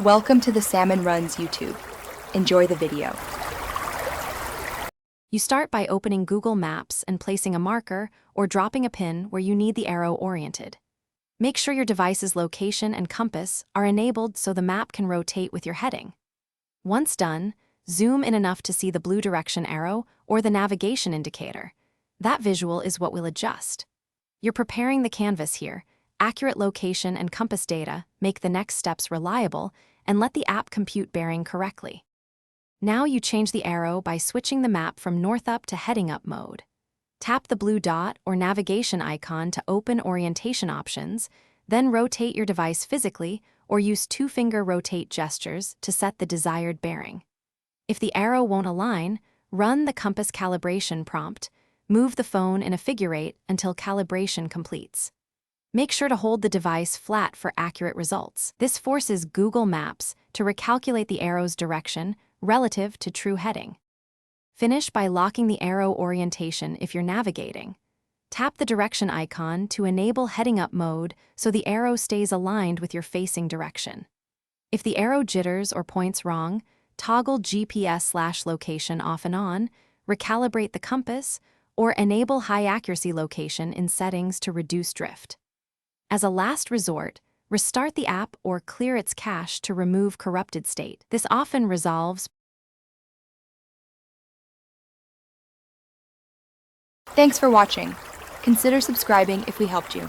Welcome to the Salmon Runs YouTube. Enjoy the video. You start by opening Google Maps and placing a marker or dropping a pin where you need the arrow oriented. Make sure your device's location and compass are enabled so the map can rotate with your heading. Once done, zoom in enough to see the blue direction arrow or the navigation indicator. That visual is what we'll adjust. You're preparing the canvas here. Accurate location and compass data make the next steps reliable and let the app compute bearing correctly. Now you change the arrow by switching the map from north up to heading up mode. Tap the blue dot or navigation icon to open orientation options, then rotate your device physically or use two-finger rotate gestures to set the desired bearing. If the arrow won't align, run the compass calibration prompt. Move the phone in a figure eight until calibration completes. Make sure to hold the device flat for accurate results. This forces Google Maps to recalculate the arrow's direction relative to true heading. Finish by locking the arrow orientation if you're navigating. Tap the direction icon to enable heading up mode so the arrow stays aligned with your facing direction. If the arrow jitters or points wrong, toggle GPS/location off and on, recalibrate the compass, or enable high accuracy location in settings to reduce drift. As a last resort, restart the app or clear its cache to remove corrupted state. This often resolves. Thanks for watching. Consider subscribing if we helped you.